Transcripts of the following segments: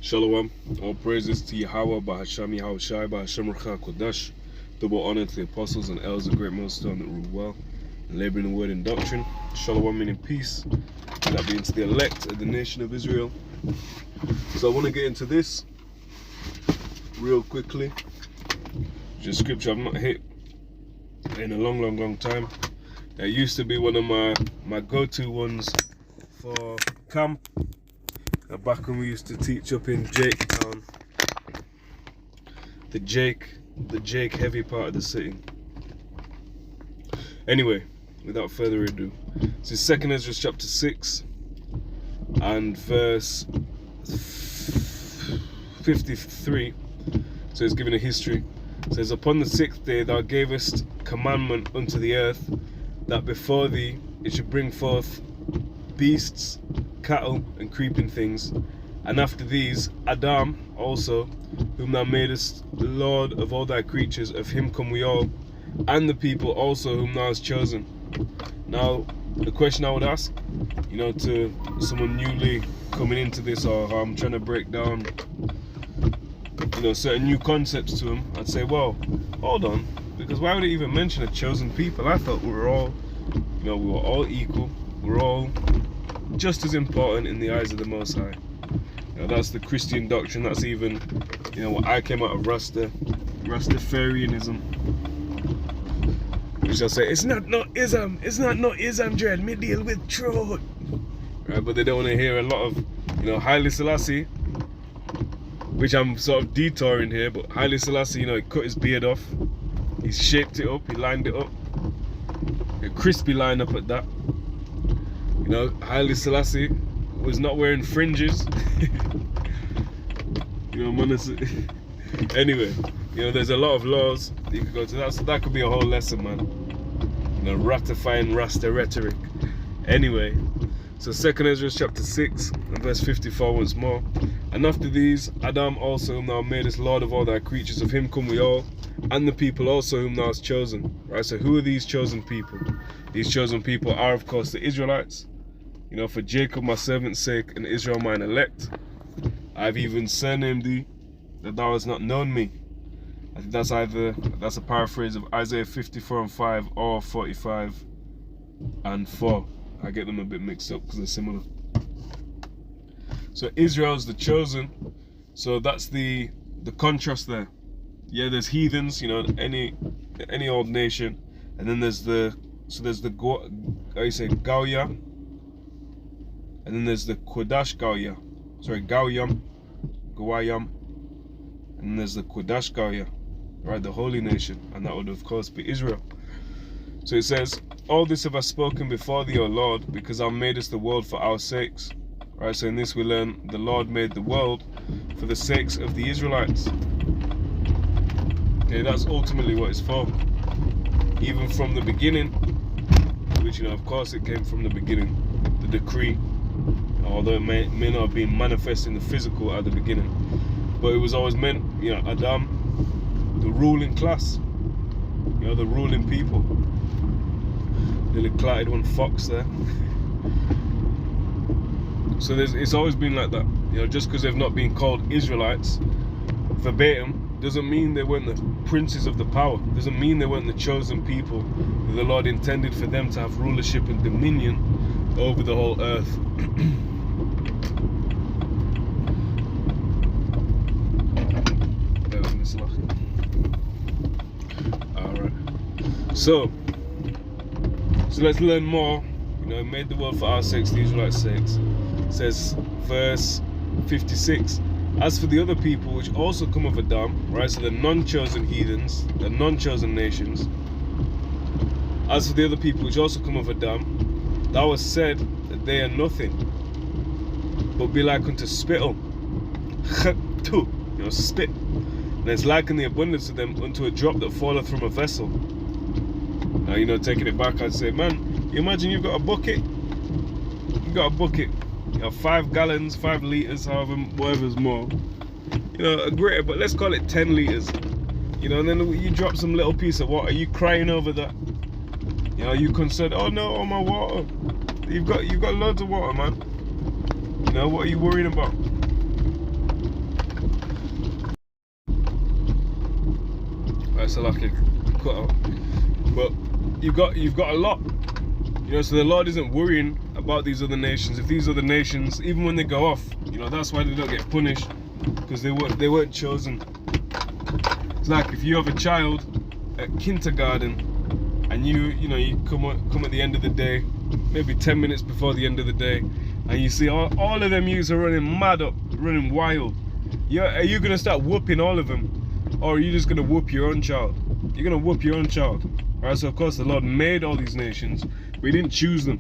Shalom, all praises to Yahawah, bahasham, Yahawashi, bahasham, Kodash. Double honor to the apostles and elders of great millstone that rule well and labor in the word and doctrine. Shalom, meaning peace. That being to the elect of the nation of Israel. So I want to get into this real quickly. Just scripture I've not hit in a long time. That used to be one of my go-to ones for camp. Back when we used to teach up in Jake Town, the Jake heavy part of the city. Anyway, without further ado, this is 2nd Ezra chapter 6 and verse 53. So it's given a history. It says, upon the 6th day thou gavest commandment unto the earth that before thee it should bring forth beasts, cattle, and creeping things, and after these Adam also, whom thou madest Lord of all thy creatures, of him come we all, and the people also whom thou hast chosen. Now, the question I would ask, to someone newly coming into this, or I'm trying to break down, certain new concepts to them, I'd say, well, hold on, because why would it even mention a chosen people? I thought we were all, we were all equal, we're all just as important in the eyes of the Most High. That's the Christian doctrine. That's even, what I came out of Rastafarianism, which I'll say, it's not Islam dread, me deal with truth. Right, but they don't want to hear a lot of, Haile Selassie, which I'm sort of detouring here, but Haile Selassie, he cut his beard off, he shaped it up, he lined it up, a crispy line up at that. Haile Selassie was not wearing fringes. Anyway, there's a lot of laws that you could go to. That could be a whole lesson, man. Ratifying Rasta rhetoric. Anyway, so 2nd Ezra chapter 6 and verse 54 once more. And after these, Adam also, whom thou madest Lord of all thy creatures, of him come we all, and the people also whom thou hast chosen. Right, so who are these chosen people? These chosen people are, of course, the Israelites. For Jacob my servant's sake, and Israel mine elect. I've even surnamed thee, that thou hast not known me. I think that's a paraphrase of Isaiah 54:5 or 45:4. I get them a bit mixed up because they're similar. So Israel's the chosen. So that's the contrast there. Yeah, there's heathens, any old nation, and then there's the Gauya. And then there's the Kodash Gauya, Gawayam, and then there's the Kodash Gauya, right, the holy nation, and that would of course be Israel. So it says, all this have I spoken before thee, O Lord, because thou madest the world for our sakes. Right, so in this we learn the Lord made the world for the sakes of the Israelites. Okay, that's ultimately what it's for. Even from the beginning, which of course it came from the beginning, the decree, although it may not have been manifest in the physical at the beginning, but it was always meant, Adam, the ruling class, the ruling people. Nearly clattered one fox there. So it's always been like that. Just because they've not been called Israelites verbatim doesn't mean they weren't the princes of the power. Doesn't mean they weren't the chosen people that the Lord intended for them to have rulership and dominion over the whole earth. Alright. So let's learn more. Made the world for our sakes, the Israelites' sakes. It says, verse 56. As for the other people which also come of Adam, right, so the non-chosen heathens, the non-chosen nations. As for the other people which also come of Adam, thou hast said that they are nothing, but be like unto spittle. Spit. And it's like in the abundance of them unto a drop that falleth from a vessel. Now, taking it back, I'd say, man, you imagine you've got a bucket. You have 5 gallons, 5 litres, whatever's more. A greater, but let's call it 10 litres. And then you drop some little piece of water. Are you crying over that? Are you concerned? Oh no, all my water. You've got loads of water, man. What are you worrying about? Alright, so like a cut out. But you've got a lot. You know, so the Lord isn't worrying about these other nations. If these other nations, even when they go off, you know, that's why they don't get punished, because they weren't chosen. It's like if you have a child at kindergarten and you come at the end of the day, maybe 10 minutes before the end of the day, and you see all of them youths are running mad up, running wild. Are you gonna start whooping all of them, or are you just gonna whoop your own child? You're gonna whoop your own child. Right, so of course the Lord made all these nations, but He didn't choose them,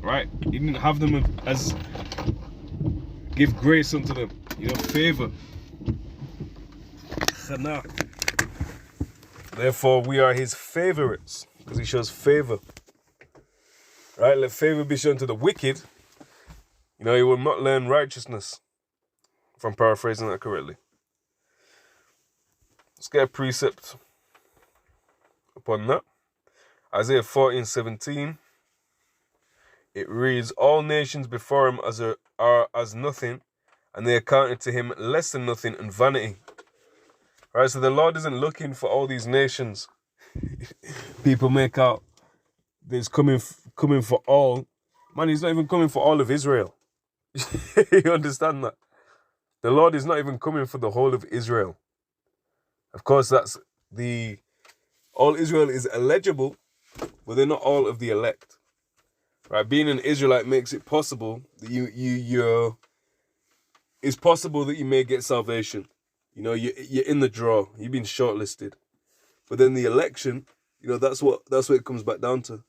right? He didn't have them as give grace unto them, you know, favor. Therefore, we are His favorites because He shows favor. Right? Let favor be shown to the wicked. You know, he will not learn righteousness. If I'm paraphrasing that correctly. Let's get a precept upon that. Isaiah 14:17. It reads, all nations before him are as nothing, and they accounted to him less than nothing and vanity. Right, so the Lord isn't looking for all these nations. People make out there's coming for all. Man, He's not even coming for all of Israel. You understand that? The Lord is not even coming for the whole of Israel. Of course, that's all Israel is eligible, but they're not all of the elect. Right? Being an Israelite makes it possible that it's possible that you may get salvation. You know, you're in the draw. You've been shortlisted. But then the election, you know, that's what it comes back down to.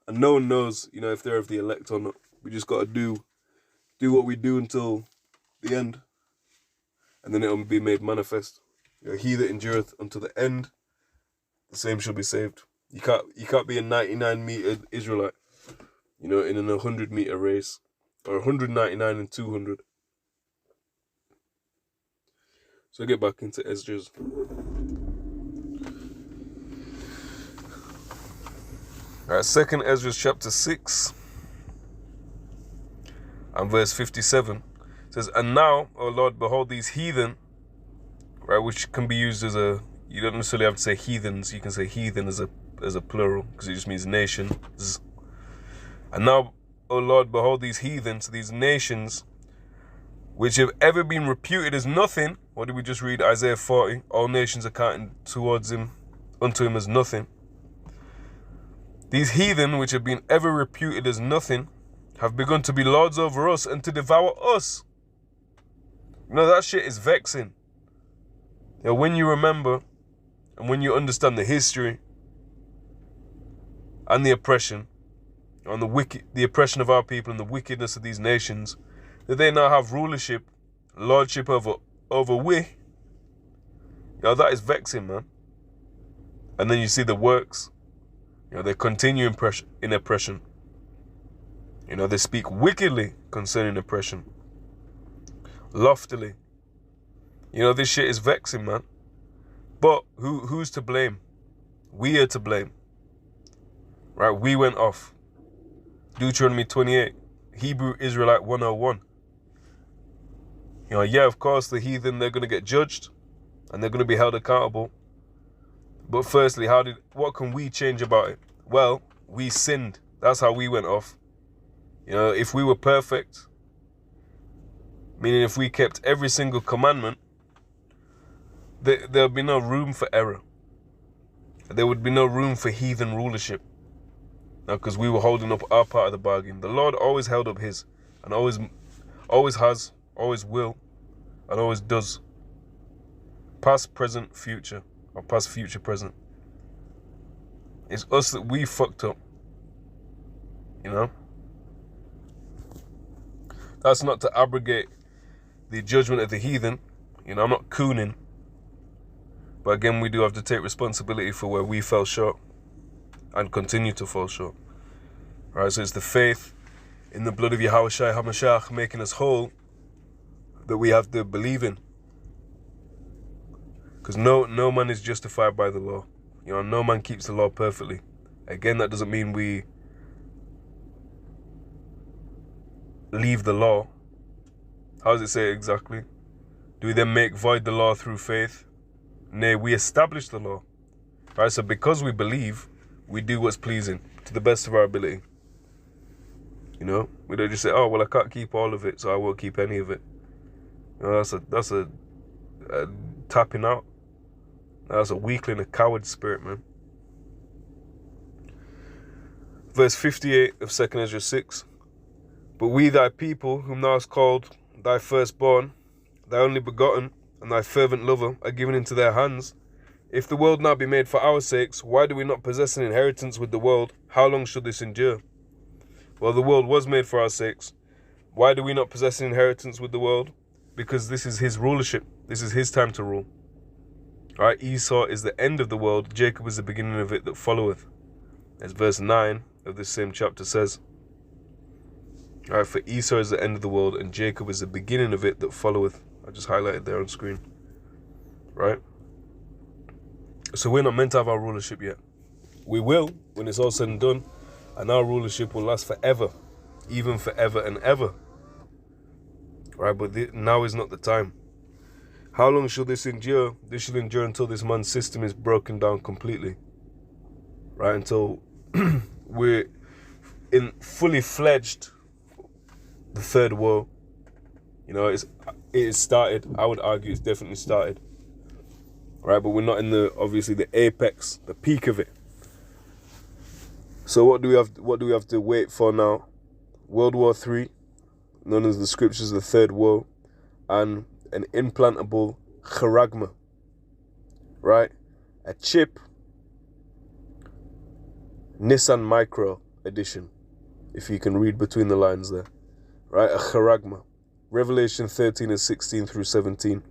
And no one knows, you know, if they're of the elect or not. We just got to do what we do until the end. And then it will be made manifest. You know, he that endureth unto the end, the same shall be saved. You can't be a 99-meter Israelite, you know, in an 100-meter race, or 199 and 200. So get back into Esdras. Alright, 2nd Esdras chapter 6 and verse 57 says, and now, O Lord, behold these heathen, right, which can be used as you don't necessarily have to say heathens, you can say heathen as a plural, because it just means nations. And now, O Lord, behold these heathens, these nations, which have ever been reputed as nothing. What did we just read? Isaiah 40. All nations are counted unto him as nothing. These heathen, which have been ever reputed as nothing, have begun to be lords over us and to devour us. You know, that shit is vexing. You know, when you remember and when you understand the history and the oppression, and the oppression of our people and the wickedness of these nations, that they now have rulership, lordship over we. You know, that is vexing, man. And then you see the works. You know, they continue in oppression. You know, they speak wickedly concerning oppression. Loftily. You know, this shit is vexing, man. But who's to blame? We are to blame. Right, we went off. Deuteronomy 28. Hebrew Israelite 101. You know, yeah, of course, the heathen, they're going to get judged. And they're going to be held accountable. But firstly, what can we change about it? Well, we sinned. That's how we went off. You know, if we were perfect, meaning if we kept every single commandment, there'd be no room for error. There would be no room for heathen rulership. Now, because we were holding up our part of the bargain. The Lord always held up his, and always has, always will, and always does. Past, present, future. Or past, future, present. It's us that we fucked up. You know? That's not to abrogate the judgment of the heathen. You know, I'm not cooning. But again, we do have to take responsibility for where we fell short. And continue to fall short. Alright, so it's the faith in the blood of Yahawashi HaMashiach making us whole that we have to believe in. Because no man is justified by the law. You know, no man keeps the law perfectly. Again, that doesn't mean we leave the law. How does it say exactly? Do we then make void the law through faith? Nay, we establish the law. Right, so because we believe, we do what's pleasing to the best of our ability. You know, we don't just say, oh, well, I can't keep all of it, so I won't keep any of it. You know, that's a tapping out. That's a weakling, a coward spirit, man. Verse 58 of 2 Ezra 6. But we, thy people, whom thou hast called thy firstborn, thy only begotten, and thy fervent lover, are given into their hands. If the world now be made for our sakes, why do we not possess an inheritance with the world? How long shall this endure? Well, the world was made for our sakes. Why do we not possess an inheritance with the world? Because this is his rulership. This is his time to rule. All right, Esau is the end of the world. Jacob is the beginning of it that followeth. As verse 9 of this same chapter says. All right, for Esau is the end of the world, and Jacob is the beginning of it that followeth. I just highlighted there on screen. Right? So we're not meant to have our rulership yet. We will when it's all said and done, and our rulership will last forever, even forever and ever. Right, but now is not the time. How long shall this endure? This shall endure until this man's system is broken down completely. Right, until we're in fully fledged the third woe. You know, it is started. I would argue it's definitely started. Right, but we're not in obviously the apex, the peak of it. So what do we have to wait for now? World War III, known as the scriptures of the third woe, and an implantable charagma. Right? A chip, Nissan Micro edition, if you can read between the lines there. Right? A charagma. Revelation 13 and 16 through 17.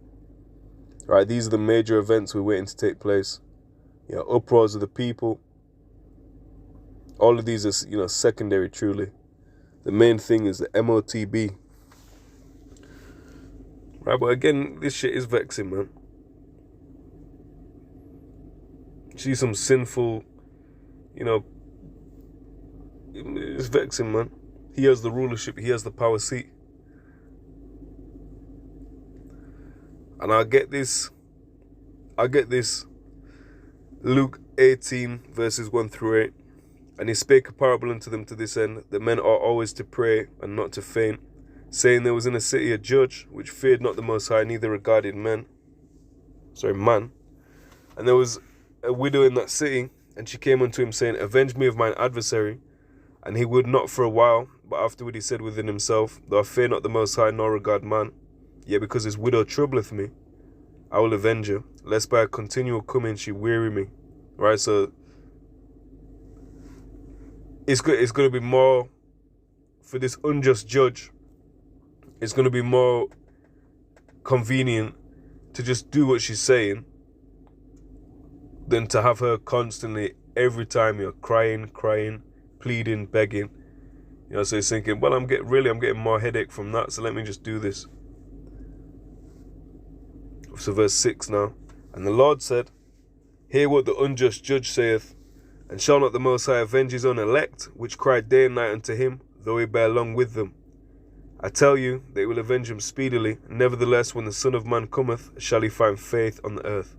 Right? These are the major events we're waiting to take place. You know, uproars of the people. All of these are, you know, secondary truly. The main thing is the MOTB. Right, but again, this shit is vexing, man. See some sinful, you know, it's vexing, man. He has the rulership, he has the power seat. And I get this. Luke 18, verses 1 through 8. And he spake a parable unto them to this end, that men ought always to pray and not to faint, saying there was in a city a judge, which feared not the Most High, neither regarded man. And there was a widow in that city, and she came unto him, saying, Avenge me of mine adversary. And he would not for a while, but afterward he said within himself, Though I fear not the Most High, nor regard man, yet because his widow troubleth me, I will avenge her, lest by a continual coming she weary me. Right, so it's going to be more, for this unjust judge, it's going to be more convenient to just do what she's saying than to have her constantly, every time you're crying, pleading, begging. You know, so he's thinking, well, I'm getting more headache from that, so let me just do this. So verse 6 now. And the Lord said, Hear what the unjust judge saith, and shall not the Most High avenge his own elect, which cry day and night unto him, though he bear long with them? I tell you, that he will avenge him speedily. Nevertheless, when the Son of Man cometh, shall he find faith on the earth?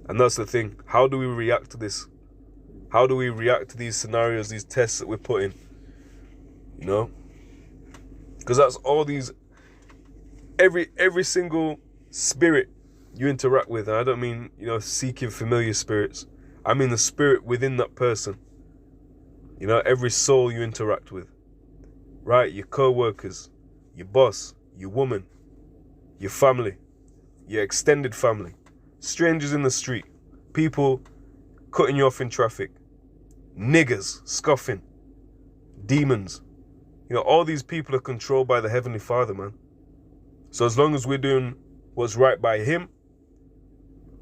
And that's the thing. How do we react to this? How do we react to these scenarios, these tests that we're putting? You know? Because that's all these, every single spirit you interact with, and I don't mean, you know, seeking familiar spirits. I mean the spirit within that person. You know, every soul you interact with. Right? Your co-workers, your boss, your woman, your family, your extended family, strangers in the street, people cutting you off in traffic, niggers, scoffing, demons. You know, all these people are controlled by the Heavenly Father, man. So as long as we're doing what's right by him,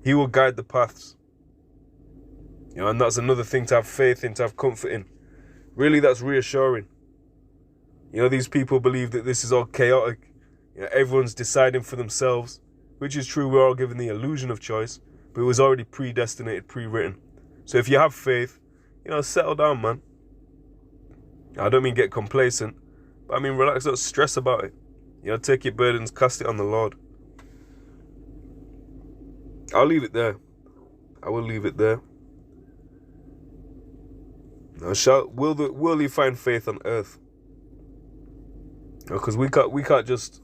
he will guide the paths. You know, and that's another thing to have faith in, to have comfort in. Really, that's reassuring. You know, these people believe that this is all chaotic. You know, everyone's deciding for themselves, which is true. We're all given the illusion of choice, but it was already predestinated, pre-written. So if you have faith, you know, settle down, man. I don't mean get complacent, but I mean relax, don't stress about it. You know, take your burdens, cast it on the Lord. I'll leave it there. I will leave it there. Will he find faith on earth? Because we can't just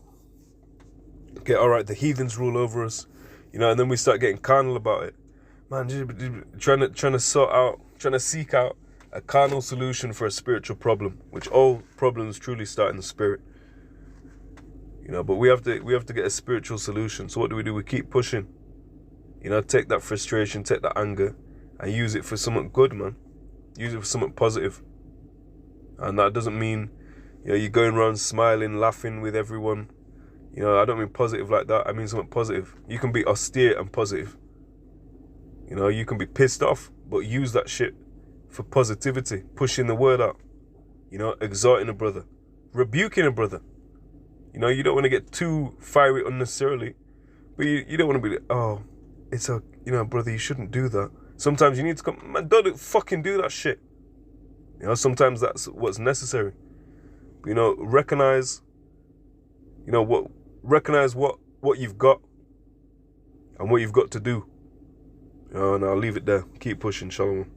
get, all right, the heathens rule over us, and then we start getting carnal about it. Man, just trying to seek out a carnal solution for a spiritual problem, which all problems truly start in the spirit. But we have to get a spiritual solution. So what do? We keep pushing. Take that frustration, take that anger, and use it for something good, man. Use it for something positive. And that doesn't mean, you're going around smiling, laughing with everyone. I don't mean positive like that. I mean something positive. You can be austere and positive. You can be pissed off, but use that shit for positivity, pushing the word out. Exhorting a brother, rebuking a brother. You don't want to get too fiery unnecessarily, but you don't want to be, oh, it's a, brother, you shouldn't do that. Sometimes you need to come, man, don't fucking do that shit. Sometimes that's what's necessary. But, recognize what you've got and what you've got to do. And I'll leave it there. Keep pushing. Shalom.